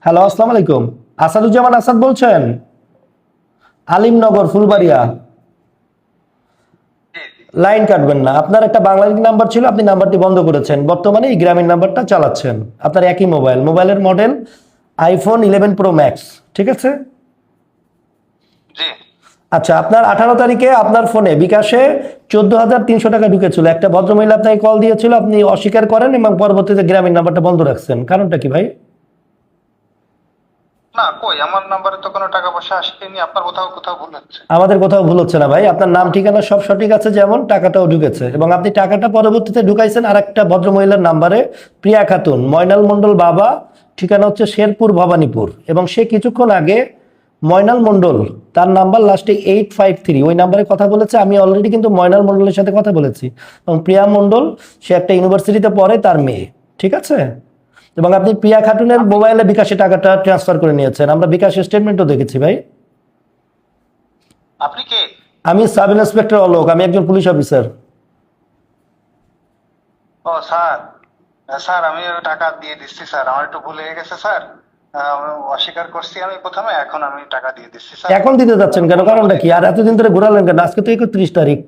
Hello, আসসালামু আলাইকুম। আসাদুজ্জামান আসাদ বলছেন? আলিমনগর, ফুলবাড়িয়া। জি, জি। লাইন কাটবেন না, আপনার একটা বাংলাদেশি নাম্বার ছিল, আপনি নাম্বারটি বন্ধ করেছেন, বর্তমানে এই গ্রামীণ নাম্বারটা চালাচ্ছেন। আপনার একই মোবাইলের মডেল আইফোন 11 প্রো ম্যাক্স, ঠিক আছে? জি। আচ্ছা, আপনার 18 তারিখে আপনার ফোনে বিকাশে 14,300 টাকা ঢুকেছিল। একটা ভদ্রমহিলা আপনাকে কল দিয়েছিল, আপনি অস্বীকার করেন এবং পরবর্তীতে গ্রামীণ নাম্বারটা বন্ধ রাখছেন। কারণটা কি ভাই? না, কই আমার নাম্বারে তো কোনো টাকা পয়সা আসেনি। আপনার কোথাও কোথাও ভুল হচ্ছে। আমাদের কোথাও ভুল হচ্ছে না ভাই, আপনার নাম ঠিকানা সব সঠিক আছে, যেমন টাকাটাও ঢুকেছে এবং আপনি টাকাটা পরবর্তীতে ঢুকাইছেন আর একটা ভদ্রমহিলার নাম্বারে, প্রিয়া খাতুন, ময়নাল মণ্ডল বাবা, ঠিকানা হচ্ছে শেরপুর ভবানীপুর, এবং সে কিছুক্ষণ আগে ময়নাল মণ্ডল, তার নাম্বার লাস্টে 853, ওই নাম্বারে কথা বলেছে। আমি অলরেডি কিন্তু ময়নাল মণ্ডলের সাথে কথা বলেছি, এবং প্রিয়া মণ্ডল সে একটা ইউনিভার্সিটিতে পড়ে, তার মেয়ে, ঠিক আছে? এবং আপনি প্রিয়া খাতুনের আপনি মোবাইলে বিকাশে টাকাটা ট্রান্সফার করে নিয়েছেন, আমরা বিকাশ স্টেটমেন্টও দেখেছি ভাই। আপনি কে? আমি সাব ইন্সপেক্টর অলোক, আমি একজন পুলিশ অফিসার। ও স্যার, স্যার আমি ওই টাকা দিয়ে দিচ্ছি স্যার। আমার একটু ভুল হয়ে গেছে স্যার। আমি অস্বীকার করছি আমি প্রথমে, এখন আমি টাকা দিয়ে দিচ্ছি স্যার। এখন দিতে যাচ্ছেন কেন? ভুল কারণটা হয়ে কি? আর গেছে। এতদিন ধরে ঘোরালেন কেন? আজকে তো 31 তারিখ,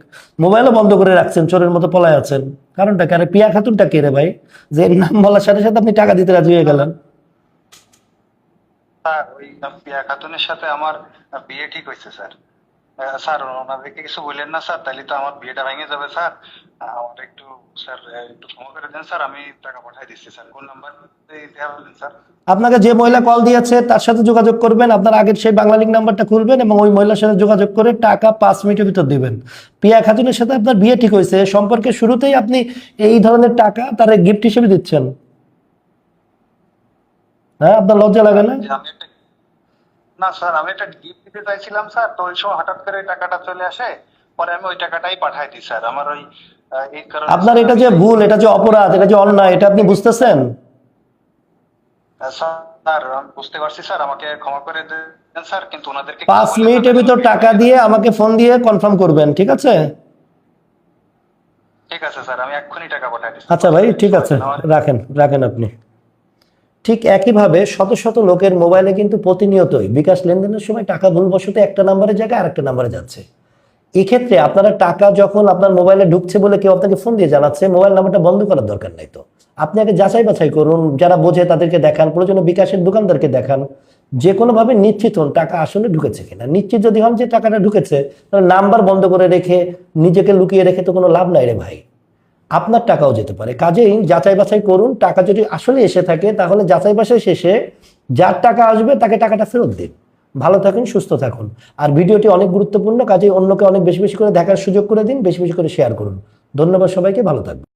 মোবাইলও বন্ধ করে রাখছেন, চোরের মতো পলায় আছেন। কারণটা কি? আরে পিয়া খাতুনটা কে রে ভাই, যে এর নাম বলার সাথে সাথে আপনি টাকা দিতে রাজি হয়ে গেলেন? স্যার ওই প্রিয়া খাতুনের সাথে আমার বিয়ে ঠিক হয়েছে স্যার। স্যার ওনাদেরকে কিছু বললেন না স্যার, তাহলে তো আমার বিয়েটা ভেঙে যাবে স্যার। আমার একটু স্যার একটু ক্ষমা করে দেন স্যার, আমি টাকা পাঠিয়ে দিচ্ছি স্যার। কোন নাম্বার দিতে হবে স্যার? আপনাকে যে মহিলা কল দিয়েছে তার সাথে যোগাযোগ করবেন, আপনার আগের সেই বাংলালিংক নাম্বারটা খুলবেন এবং ওই মহিলার সাথে যোগাযোগ করে টাকা 5 মিনিটের ভিতর দিবেন। পিয়া খাতুনের সাথে আপনার বিয়ে ঠিক হয়েছে, সম্পর্কের শুরুতেই আপনি এই ধরনের টাকা তার গিফট হিসেবে দিচ্ছেন? হ্যাঁ, আপনার লজ্জা লাগে না? যে আমি একটা না স্যার, আমি একটা গিফট দিতে চাইছিলাম স্যার, তো ওই সময় হঠাৎ করে টাকাটা চলে আসে। পরে আমি ওই টাকাটাই পাঠাই দিই স্যার। আমার ওই এই কারণে আপনার স্যার এটা আমি যে ওই ভুল, এটা যে অপরাধ, এটা যে অন্যায়, এটা আপনি বুঝতেছেন? স্যার আমি বুঝতে পারছি স্যার, আমাকে ক্ষমা করে দেন স্যার, কিন্তু ওনাদেরকে কিছু পাঁচ বললেন না, মিনিটের তাহলে ভিতর আমার বিয়েটা টাকা ভেঙে দিয়ে যাবে স্যার। আমাকে ফোন দিয়ে কনফার্ম করবেন, ঠিক আছে? ঠিক আছে স্যার, আমি এক্ষুনি টাকা পাঠাই দিচ্ছি, আচ্ছা 5 ভাই, মিনিট ঠিক সময় আছে, দেন আমার। রাখেন রাখেন আপনি। ঠিক একইভাবে শত শত লোকের মোবাইলে কিন্তু প্রতিনিয়তই বিকাশ লেনদেনের সময় টাকা ভুলবশত একটা নাম্বারের জায়গায় আরেকটা নাম্বারে যাচ্ছে। এক্ষেত্রে আপনারা টাকা যখন আপনার মোবাইলে ঢুকছে বলে কেউ আপনাকে ফোন দিয়ে জানাচ্ছে, মোবাইল নাম্বারটা বন্ধ করার দরকার নাই তো। আপনি আগে যাচাই বাছাই করুন, যারা বোঝে তাদেরকে দেখান, প্রয়োজনে বিকাশের দোকানদারকে দেখান, যে কোনোভাবে নিশ্চিত হন টাকা আসলে ঢুকেছে কিনা। নিশ্চিত যদি হন যে টাকাটা ঢুকেছে, তাহলে নাম্বার বন্ধ করে রেখে নিজেকে লুকিয়ে রেখে তো কোনো লাভ নাই রে ভাই। আপনার টাকাও যেতে পারে, কাজেই যাচাই বাছাই করুন। টাকা যদি আসলে এসে থাকে তাহলে যাচাই বাছাই শেষে যার টাকা আসবে তাকে টাকাটা ফেরত দিন। ভালো থাকুন, সুস্থ থাকুন। আর ভিডিওটি অনেক গুরুত্বপূর্ণ, কাজেই অন্যকে অনেক বেশি বেশি করে দেখার সুযোগ করে দিন, বেশি বেশি করে শেয়ার করুন। ধন্যবাদ সবাইকে, ভালো থাকবেন।